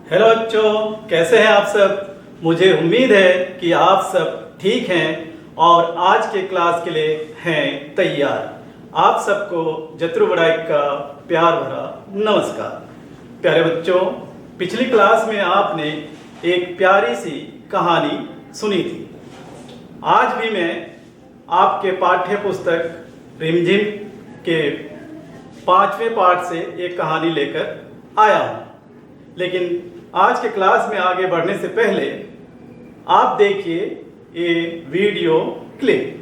Hello बच्चों, कैसे हैं आप सब। मुझे उम्मीद है कि आप सब ठीक हैं और आज के क्लास के लिए हैं तैयार। आप सबको जत्रु बड़ाइक का प्यार भरा नमस्कार। प्यारे बच्चों, पिछली क्लास में आपने एक प्यारी सी कहानी सुनी थी। आज भी मैं आपके पाठ्य पुस्तक रिमझिम के 5वें पाठ से एक कहानी लेकर आया हूँ। लेकिन आज के क्लास में आगे बढ़ने से पहले आप देखिए ये वीडियो क्लिप।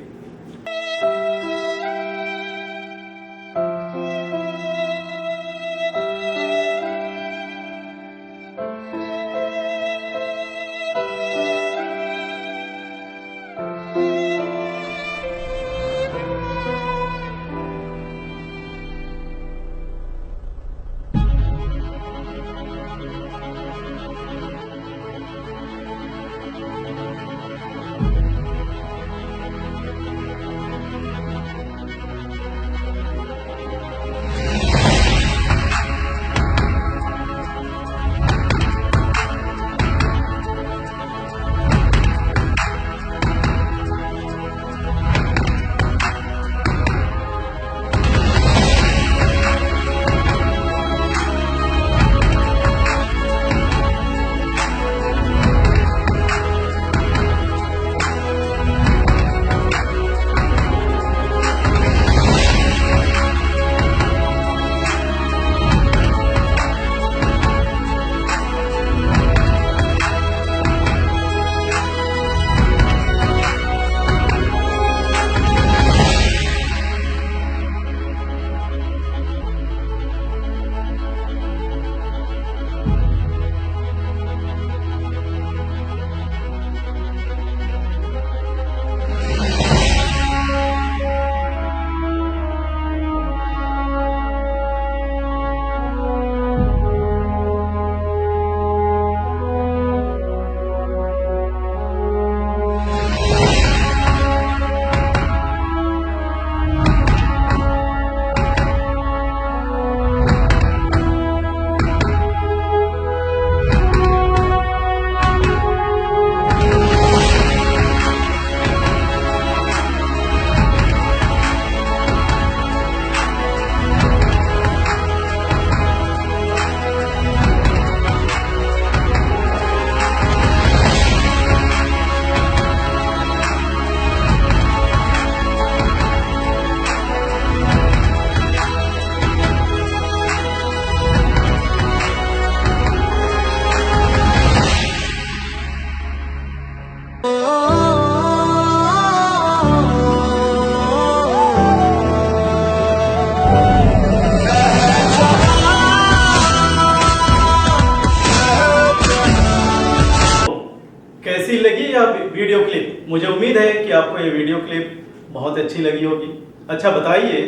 कैसी लगी यह वीडियो क्लिप। मुझे उम्मीद है कि आपको ये वीडियो क्लिप बहुत अच्छी लगी होगी। अच्छा बताइए,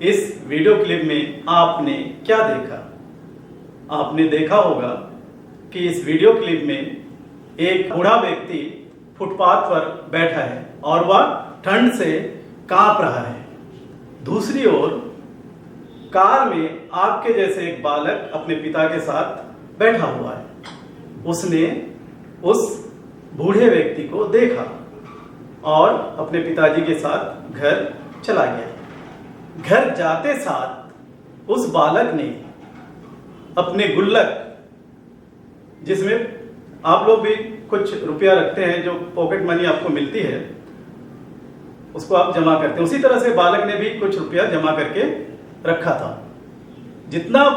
इस वीडियो क्लिप में आपने क्या देखा। आपने देखा होगा कि इस वीडियो क्लिप में एक बूढ़ा व्यक्ति फुटपाथ पर बैठा है और वह ठंड से कांप रहा है। दूसरी ओर कार में आपके जैसे एक बालक अपने पिता के साथ बैठा हुआ है। उसने उस बूढ़े व्यक्ति को देखा और अपने पिताजी के साथ घर चला गया। घर जाते साथ उस बालक ने अपने गुल्लक, जिसमें आप लोग भी कुछ रुपया रखते हैं, जो पॉकेट मनी आपको मिलती है, उसको आप जमा करते हैं, उसी तरह से बालक ने भी कुछ रुपया जमा करके रखा था। जितना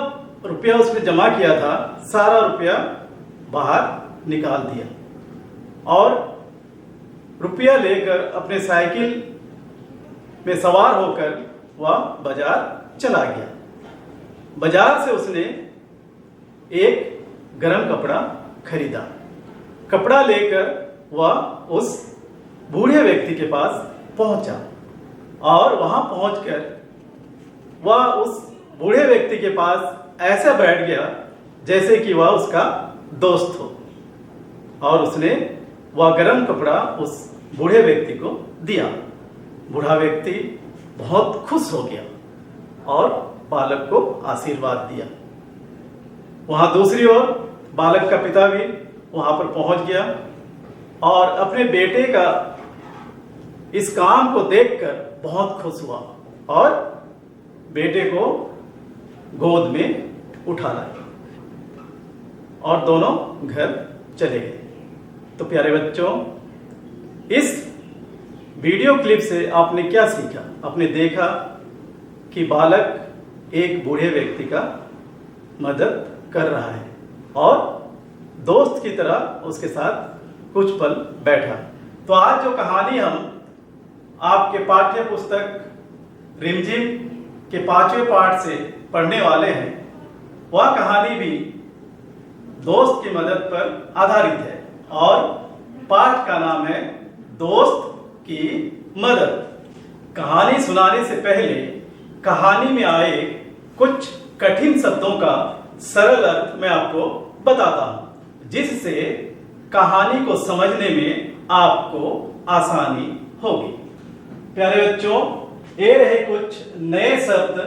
रुपया उसने जमा किया था, सारा रुपया बाहर निकाल दिया और रुपया लेकर अपने साइकिल में सवार होकर वह बाजार चला गया। बाजार से उसने एक गरम कपड़ा खरीदा। कपड़ा लेकर वह उस बूढ़े व्यक्ति के पास पहुंचा और वहां पहुंचकर वह उस बूढ़े व्यक्ति के पास ऐसे बैठ गया जैसे कि वह उसका दोस्त हो और उसने वह गरम कपड़ा उस बूढ़े व्यक्ति को दिया। बूढ़ा व्यक्ति बहुत खुश हो गया और बालक को आशीर्वाद दिया। वहां दूसरी ओर बालक का पिता भी वहां पर पहुंच गया और अपने बेटे का इस काम को देखकर बहुत खुश हुआ और बेटे को गोद में उठा लाया और दोनों घर चले गए। तो प्यारे बच्चों, इस वीडियो क्लिप से आपने क्या सीखा? आपने देखा कि बालक एक बूढ़े व्यक्ति का मदद कर रहा है और दोस्त की तरह उसके साथ कुछ पल बैठा। तो आज जो कहानी हम आपके पाठ्य पुस्तक रिमझिम के 5वें पाठ से पढ़ने वाले हैं, वह कहानी भी दोस्त की मदद पर आधारित है और पाठ का नाम है दोस्त की मदद। कहानी सुनाने से पहले कहानी में आए कुछ कठिन शब्दों का सरल अर्थ मैं आपको बताता हूं, जिससे कहानी को समझने में आपको आसानी होगी। प्यारे बच्चों, ये रहे कुछ नए शब्द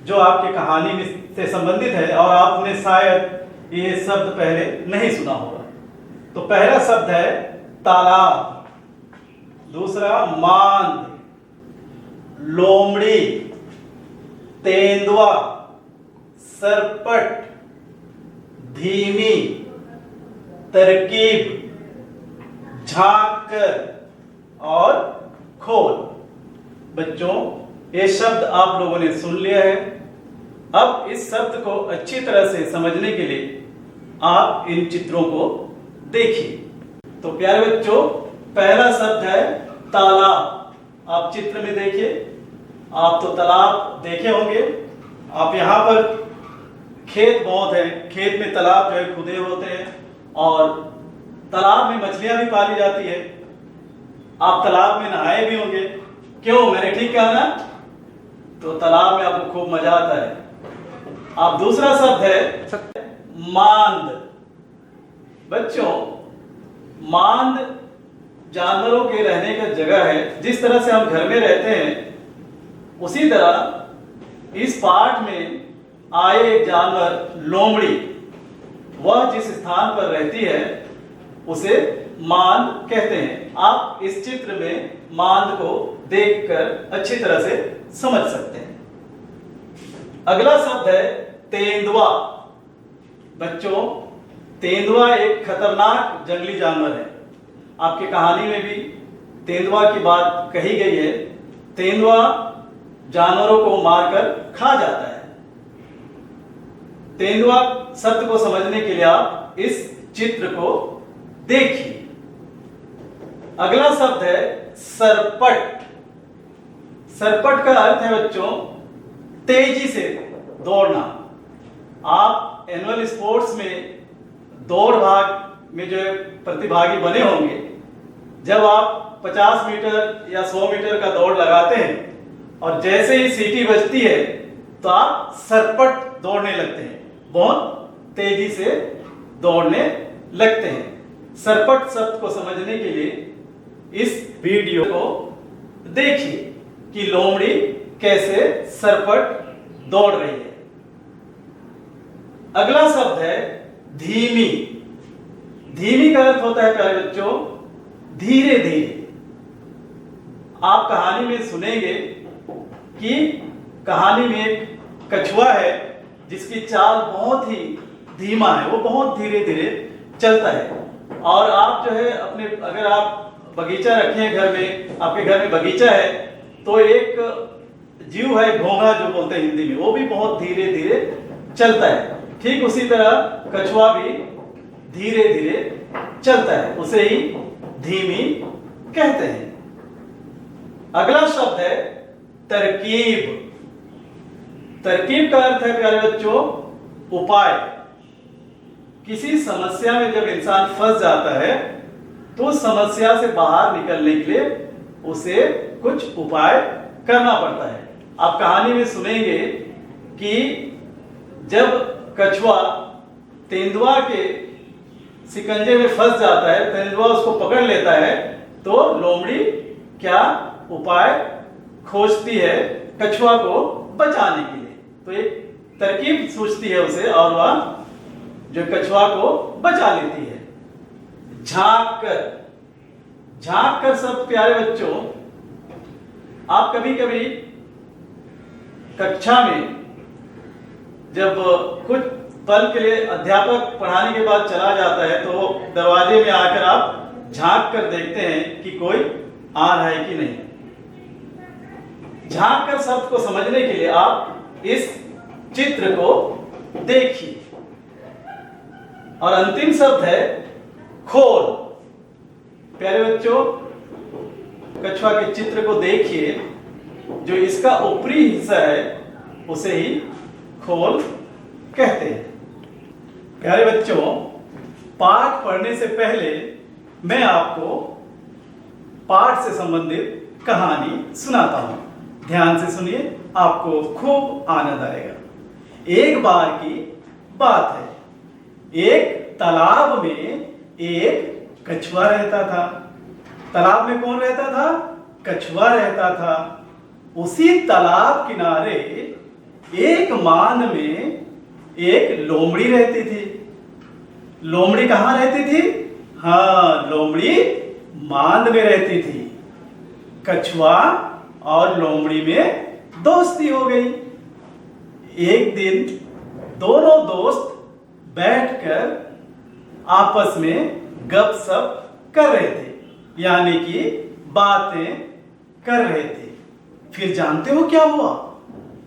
जो आपके कहानी में से संबंधित है और आपने शायद ये शब्द पहले नहीं सुना होगा। तो पहला शब्द है तालाब, दूसरा मांद, लोमड़ी, तेंदुआ, सरपट, धीमी, तरकीब, झांककर और खोल। बच्चों, ये शब्द आप लोगों ने सुन लिया है। अब इस शब्द को अच्छी तरह से समझने के लिए आप इन चित्रों को देखिए। तो प्यारे बच्चों, पहला शब्द है तालाब। आप चित्र में देखिए, आप तो तालाब देखे होंगे। आप यहाँ पर खेत बहुत है, खेत में तालाब जो है खुदे होते हैं और तालाब में मछलियां भी पाली जाती है। आप तालाब में नहाए भी होंगे। क्यों, मैंने ठीक कहा ना? तो तालाब में आपको खूब मजा आता है। अब दूसरा शब्द है मांद। बच्चों, मांद जानवरों के रहने का जगह है। जिस तरह से हम घर में रहते हैं, उसी तरह इस पाठ में आए एक जानवर लोमड़ी, वह जिस स्थान पर रहती है उसे मांद कहते हैं। आप इस चित्र में मांद को देखकर अच्छी तरह से समझ सकते हैं। अगला शब्द है तेंदुआ। बच्चों, तेंदुआ एक खतरनाक जंगली जानवर है। आपकी कहानी में भी तेंदुआ की बात कही गई है। तेंदुआ जानवरों को मारकर खा जाता है। तेंदुआ शब्द को समझने के लिए आप इस चित्र को देखिए। अगला शब्द है सरपट। सरपट का अर्थ है बच्चों तेजी से दौड़ना। आप एनुअल स्पोर्ट्स में दौड़ भाग में जो है प्रतिभागी बने होंगे। जब आप 50 मीटर या 100 मीटर का दौड़ लगाते हैं और जैसे ही सीटी बजती है तो आप सरपट दौड़ने लगते हैं, बहुत तेजी से दौड़ने लगते हैं। सरपट शब्द को समझने के लिए इस वीडियो को देखिए कि लोमड़ी कैसे सरपट दौड़ रही है। अगला शब्द है धीमी। धीमी का अर्थ होता है प्यारे बच्चों धीरे धीरे। आप कहानी में सुनेंगे कि कहानी में एक कछुआ है जिसकी चाल बहुत ही धीमा है, वो बहुत धीरे धीरे चलता है। और आप जो है अपने, अगर आप बगीचा रखें घर में, आपके घर में बगीचा है, तो एक जीव है घोंघा जो बोलते हैं हिंदी में, वो भी बहुत धीरे धीरे चलता है। ठीक उसी तरह कछुआ भी धीरे धीरे चलता है, उसे ही धीमी कहते हैं। अगला शब्द है तरकीब। तरकीब का अर्थ है प्यारे बच्चों उपाय। किसी समस्या में जब इंसान फंस जाता है तो उस समस्या से बाहर निकलने के लिए उसे कुछ उपाय करना पड़ता है। आप कहानी में सुनेंगे कि जब कछुआ तेंदुआ के शिकंजे में फंस जाता है, तेंदुआ उसको पकड़ लेता है, तो लोमड़ी क्या उपाय खोजती है कछुआ को बचाने के लिए। तो एक तरकीब सोचती है उसे और वह जो कछुआ को बचा लेती है। झांक कर सब प्यारे बच्चों, आप कभी कभी कक्षा में जब कुछ पल के लिए अध्यापक पढ़ाने के बाद चला जाता है तो दरवाजे में आकर आप झांक कर देखते हैं कि कोई आ रहा है कि नहीं। झांक कर शब्द को समझने के लिए आप इस चित्र को देखिए। और अंतिम शब्द है खोल। प्यारे बच्चों, कछुआ के चित्र को देखिए, जो इसका ऊपरी हिस्सा है उसे ही खोल कहते हैं। प्यारे बच्चों, पाठ पढ़ने से पहले मैं आपको पाठ से संबंधित कहानी सुनाता हूं। ध्यान से सुनिए, आपको खूब आनंद आएगा। एक बार की बात है, एक तालाब में एक कछुआ रहता था। तालाब में कौन रहता था? कछुआ रहता था। उसी तालाब किनारे एक मांद में एक लोमड़ी रहती थी। लोमड़ी कहां रहती थी? हाँ, लोमड़ी मांद में रहती थी। कछुआ और लोमड़ी में दोस्ती हो गई। एक दिन दोनों दोस्त बैठकर आपस में गपशप कर रहे थे, यानी कि बातें कर रहे थे। फिर जानते हो क्या हुआ?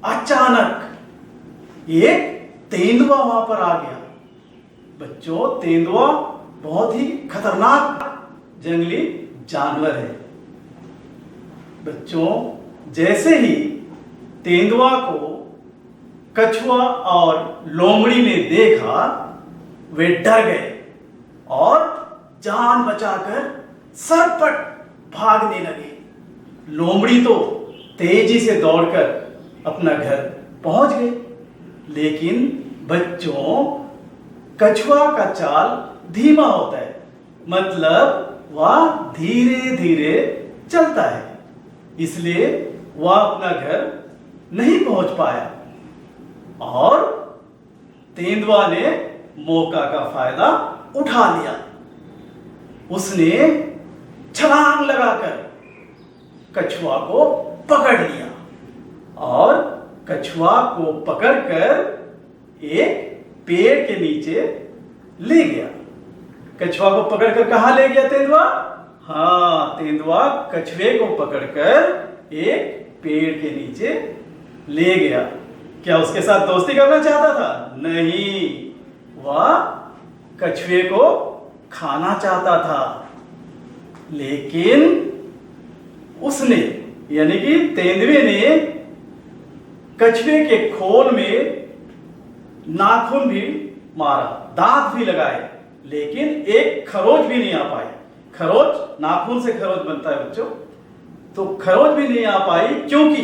अचानक एक तेंदुआ वहां पर आ गया। बच्चों, तेंदुआ बहुत ही खतरनाक जंगली जानवर है। बच्चों, जैसे ही तेंदुआ को कछुआ और लोमड़ी ने देखा, वे डर गए और जान बचाकर सरपट भागने लगे। लोमड़ी तो तेजी से दौड़कर अपना घर पहुंच गए। लेकिन बच्चों, कछुआ का चाल धीमा होता है, मतलब वह धीरे धीरे चलता है, इसलिए वह अपना घर नहीं पहुंच पाया। और तेंदुआ ने मौका का फायदा उठा लिया। उसने छलांग लगाकर कछुआ को पकड़ लिया और कछुआ को पकड़कर एक पेड़ के नीचे ले गया। कछुआ को पकड़कर कहां ले गया तेंदुआ? हाँ, तेंदुआ कछुए को पकड़कर एक पेड़ के नीचे ले गया। क्या उसके साथ दोस्ती करना चाहता था? नहीं, वह कछुए को खाना चाहता था। लेकिन उसने, यानी कि तेंदुए ने कछुए के खोल में नाखून भी मारा, दांत भी लगाए, लेकिन एक खरोच भी नहीं आ पाई। खरोच, नाखून से खरोच बनता है बच्चों, तो खरोच भी नहीं आ पाई, क्योंकि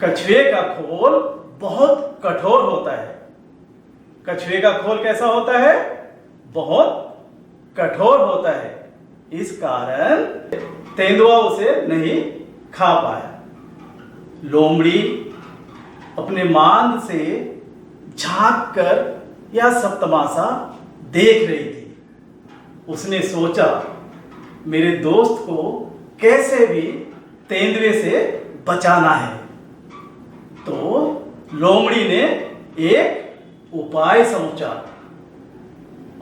कछुए का खोल बहुत कठोर होता है। कछुए का खोल कैसा होता है? बहुत कठोर होता है। इस कारण तेंदुआ उसे नहीं खा पाया। लोमड़ी अपने मांद से झांक कर यह सब तमाशा देख रही थी। उसने सोचा, मेरे दोस्त को कैसे भी तेंदुए से बचाना है। तो लोमड़ी ने एक उपाय सोचा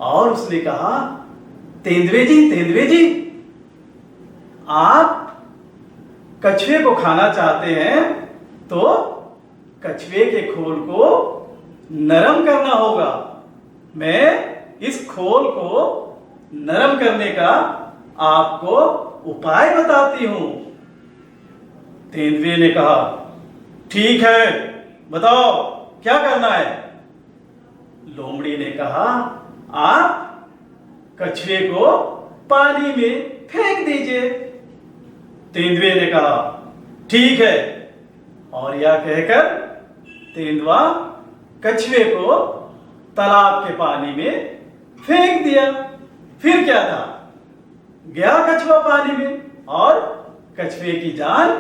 और उसने कहा, तेंदुए जी, आप कछुए को खाना चाहते हैं तो कछुए के खोल को नरम करना होगा। मैं इस खोल को नरम करने का आपको उपाय बताती हूं। तेंदुए ने कहा, ठीक है, बताओ क्या करना है। लोमड़ी ने कहा, आप कछुए को पानी में फेंक दीजिए। तेंदुए ने कहा, ठीक है। और यह कहकर तेंदुआ कछुए को तालाब के पानी में फेंक दिया। फिर क्या था, गया कछुआ पानी में और कछुए की जान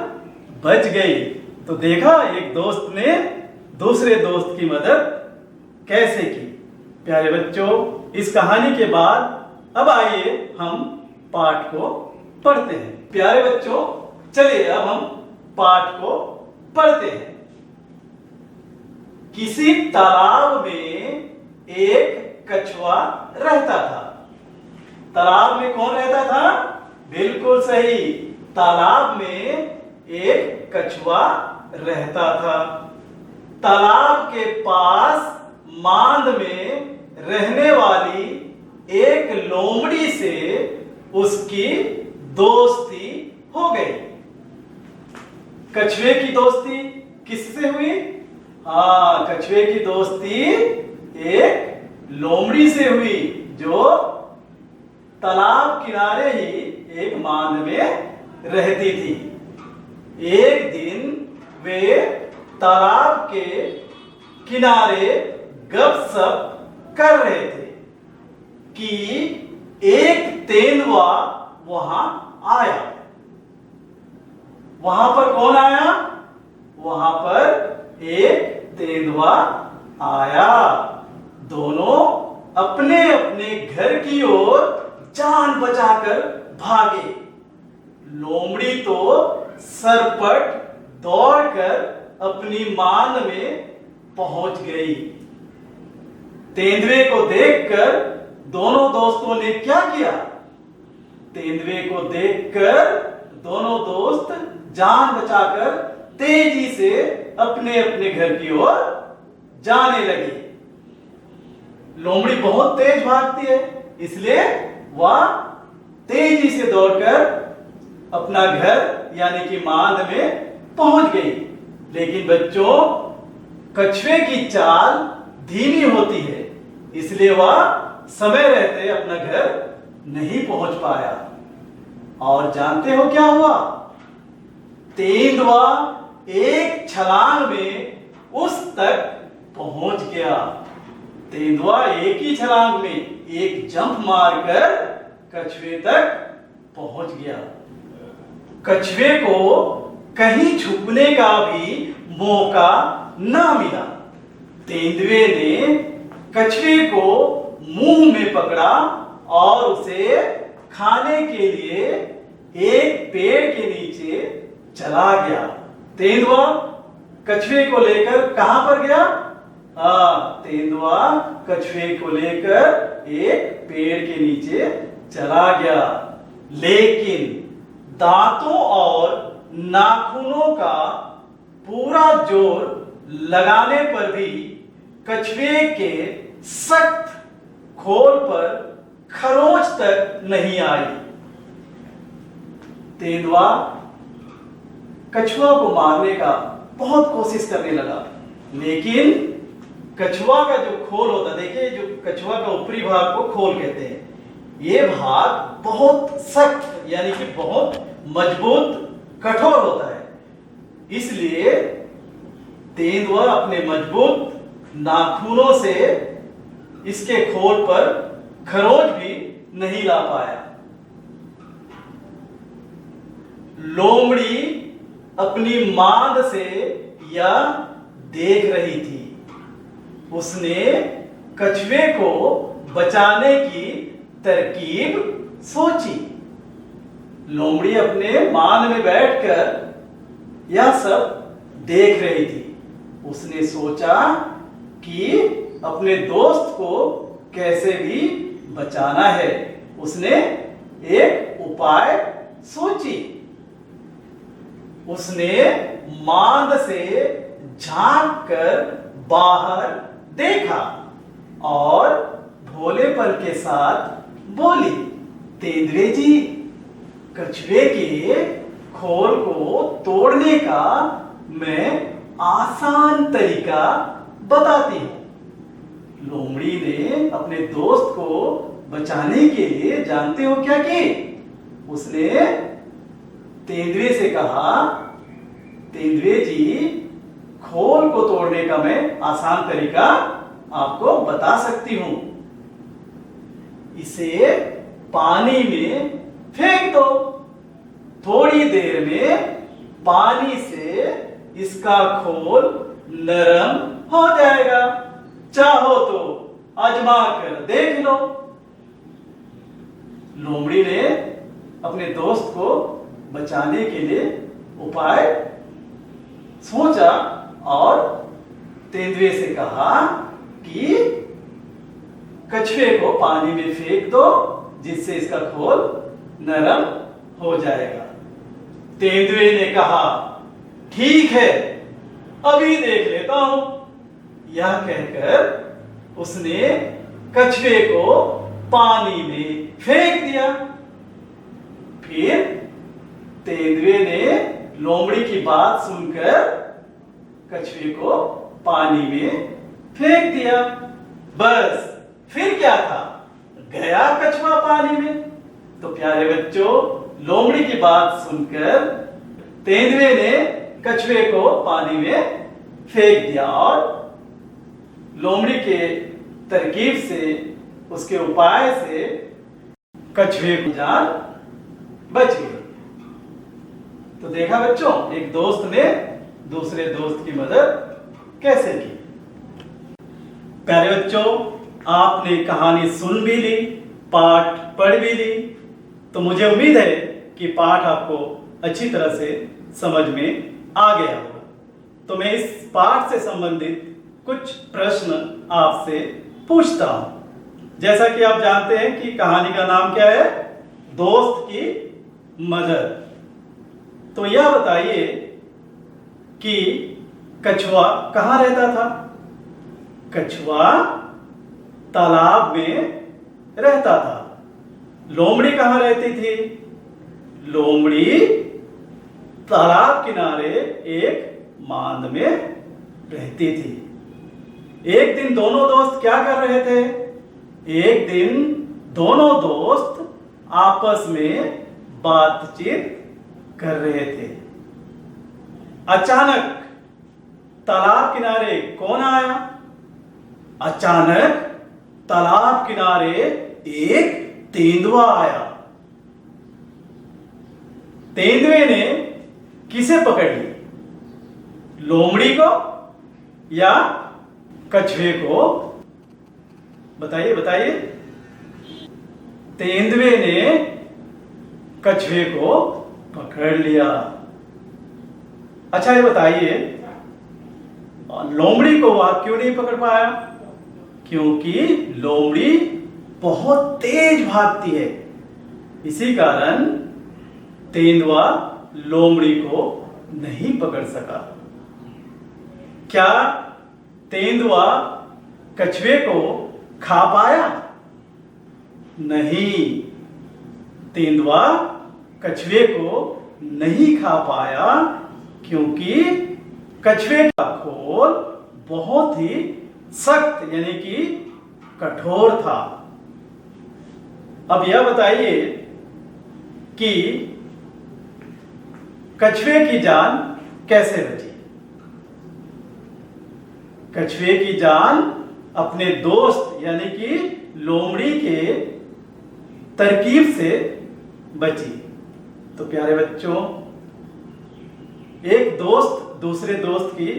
बच गई। तो देखा, एक दोस्त ने दूसरे दोस्त की मदद कैसे की। प्यारे बच्चों, इस कहानी के बाद अब आइए हम पाठ को पढ़ते हैं। प्यारे बच्चों, चलिए अब हम पाठ को पढ़ते हैं। किसी तालाब में एक कछुआ रहता था। तालाब में कौन रहता था? बिल्कुल सही, तालाब में एक कछुआ रहता था। तालाब के पास मांद में रहने वाली एक लोमड़ी से उसकी दोस्ती हो गई। कछुए की दोस्ती किससे हुई? हाँ, कछुए की दोस्ती एक लोमड़ी से हुई जो तालाब किनारे ही एक मांद में रहती थी। एक दिन वे तालाब के किनारे गपशप कर रहे थे कि एक तेंदुआ वहां आया। वहां पर कौन आया? वहां पर एक तेंदुआ आया। दोनों अपने अपने घर की ओर जान बचाकर भागे। लोमड़ी तो सरपट दौड़कर अपनी मांद में पहुंच गई। तेंदुए को देखकर दोनों दोस्तों ने क्या किया? तेंदुए को देखकर दोनों दोस्त जान बचाकर तेजी से अपने अपने घर की ओर जाने लगे। लोमड़ी बहुत तेज भागती है, इसलिए वह तेजी से दौड़कर अपना घर यानी कि मांद में पहुंच गई। लेकिन बच्चों, कछुए की चाल धीमी होती है, इसलिए वह समय रहते अपना घर नहीं पहुंच पाया। और जानते हो क्या हुआ? तेंदुआ एक छलांग में उस तक पहुंच गया। तेंदुआ एक ही छलांग में एक जंप मारकर कछुए तक पहुंच गया। कछुए को कहीं छुपने का भी मौका न मिला। तेंदुए ने कछुए को मुंह में पकड़ा और उसे खाने के लिए एक पेड़ के नीचे चला गया। तेंदुआ कछुए को लेकर कहां पर गया? तेंदुआ कछुए को लेकर एक पेड़ के नीचे चला गया। लेकिन दांतों और नाखूनों का पूरा जोर लगाने पर भी कछुए के सख्त खोल पर खरोंच तक नहीं आई। तेंदुआ कछुआ को मारने का बहुत कोशिश करने लगा, लेकिन कछुआ का जो खोल होता, देखिए जो कछुआ का ऊपरी भाग को खोल कहते हैं, ये भाग बहुत सख्त यानी कि बहुत मजबूत कठोर होता है। इसलिए तेंदुआ अपने मजबूत नाखूनों से इसके खोल पर खरोंच भी नहीं ला पाया। लोमड़ी अपनी मांद से यह देख रही थी। उसने कछुए को बचाने की तरकीब सोची। लोमड़ी अपने मांद में बैठकर यह सब देख रही थी। उसने सोचा कि अपने दोस्त को कैसे भी बचाना है। उसने एक उपाय सोची। उसने मांद से झांक कर बाहर देखा और भोलेपन के साथ बोली, तेंदुए जी, कछुए के खोल को तोड़ने का मैं आसान तरीका बताती हूं। लोमड़ी ने अपने दोस्त को बचाने के लिए जानते हो क्या की? उसने तेंदुए से कहा, तेंदुए जी, खोल को तोड़ने का मैं आसान तरीका आपको बता सकती हूं। इसे पानी में फेंक दो। थोड़ी देर में पानी से इसका खोल नरम हो जाएगा। चाहो तो आजमा कर देख लो। लोमड़ी ने अपने दोस्त को बचाने के लिए उपाय सोचा और तेंदुए से कहा कि कछुए को पानी में फेंक दो, जिससे इसका खोल नरम हो जाएगा। तेंदुए ने कहा ठीक है, अभी देख लेता हूं। यह कहकर उसने कछुए को पानी में फेंक दिया। फिर तेंदुए ने लोमड़ी की बात सुनकर कछुए को पानी में फेंक दिया। बस फिर क्या था, गया कछुआ पानी में। तो प्यारे बच्चों, लोमड़ी की बात सुनकर तेंदुए ने कछुए को पानी में फेंक दिया और लोमड़ी के तरकीब से, उसके उपाय से कछुए की जान बच गई। तो देखा बच्चों, एक दोस्त ने दूसरे दोस्त की मदद कैसे की। प्यारे बच्चों, आपने कहानी सुन भी ली, पाठ पढ़ भी ली, तो मुझे उम्मीद है कि पाठ आपको अच्छी तरह से समझ में आ गया होगा। तो मैं इस पाठ से संबंधित कुछ प्रश्न आपसे पूछता हूं। जैसा कि आप जानते हैं कि कहानी का नाम क्या है, दोस्त की मदद। तो यह बताइए कि कछुआ कहां रहता था। कछुआ तालाब में रहता था। लोमड़ी कहां रहती थी। लोमड़ी तालाब किनारे एक मांद में रहती थी। एक दिन दोनों दोस्त क्या कर रहे थे। एक दिन दोनों दोस्त आपस में बातचीत कर रहे थे। अचानक तालाब किनारे कौन आया। अचानक तालाब किनारे एक तेंदुआ आया। तेंदुए ने किसे पकड़ ली, लोमड़ी को या कछुए को। बताइए बताइए। तेंदुए ने कछुए को पकड़ लिया। अच्छा ये बताइए, लोमड़ी को वह क्यों नहीं पकड़ पाया। क्योंकि लोमड़ी बहुत तेज भागती है। इसी कारण तेंदुआ लोमड़ी को नहीं पकड़ सका। क्या तेंदुआ कछुए को खा पाया। नहीं, तेंदुआ कछुए को नहीं खा पाया क्योंकि कछुए का खोल बहुत ही सख्त यानी कि कठोर था। अब यह बताइए कि कछुए की जान कैसे बची। कछुए की जान अपने दोस्त यानी कि लोमड़ी के तरकीब से बची। तो प्यारे बच्चों, एक दोस्त दूसरे दोस्त की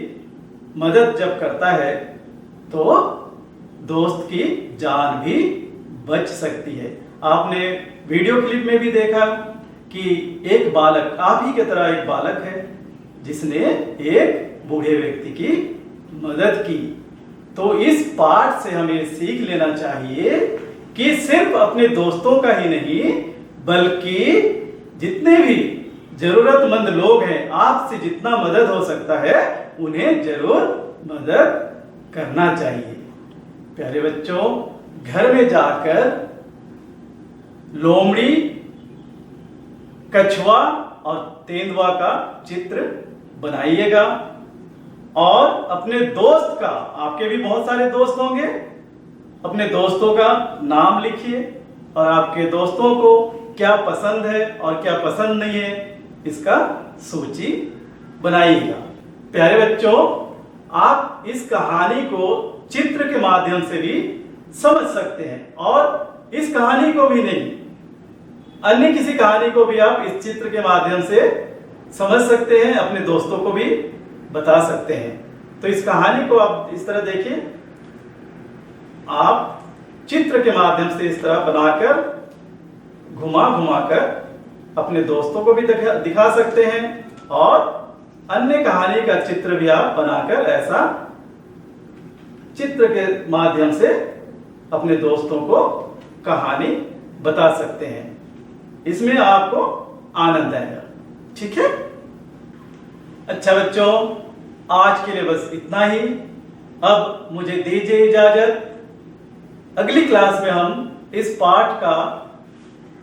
मदद जब करता है तो दोस्त की जान भी बच सकती है। आपने वीडियो क्लिप में भी देखा कि एक बालक, आप ही की तरह एक बालक है जिसने एक बूढ़े व्यक्ति की मदद की। तो इस पाठ से हमें सीख लेना चाहिए कि सिर्फ अपने दोस्तों का ही नहीं बल्कि जितने भी जरूरतमंद लोग हैं, आपसे जितना मदद हो सकता है उन्हें जरूर मदद करना चाहिए। प्यारे बच्चों, घर में जाकर लोमड़ी, कछुआ और तेंदुआ का चित्र बनाइएगा और अपने दोस्त का, आपके भी बहुत सारे दोस्त होंगे, अपने दोस्तों का नाम लिखिए और आपके दोस्तों को क्या पसंद है और क्या पसंद नहीं है इसका सूची बनाइएगा। प्यारे बच्चों, आप इस कहानी को चित्र के माध्यम से भी समझ सकते हैं और इस कहानी को भी नहीं, अन्य किसी कहानी को भी आप इस चित्र के माध्यम से समझ सकते हैं, अपने दोस्तों को भी बता सकते हैं। तो इस कहानी को आप इस तरह देखिए। आप चित्र के माध्यम से इस तरह बनाकर घुमा घुमा कर अपने दोस्तों को भी दिखा सकते हैं और अन्य कहानी का चित्र भी आप बनाकर ऐसा चित्र के माध्यम से अपने दोस्तों को कहानी बता सकते हैं। इसमें आपको आनंद आएगा। ठीक है। अच्छा बच्चों, आज के लिए बस इतना ही। अब मुझे दीजिए इजाजत। अगली क्लास में हम इस पाठ का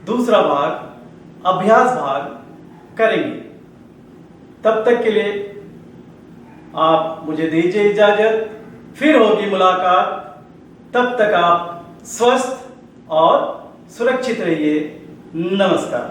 दूसरा भाग, अभ्यास भाग करेंगे। तब तक के लिए आप मुझे दीजिए इजाजत। फिर होगी मुलाकात। तब तक आप स्वस्थ और सुरक्षित रहिए। नमस्कार।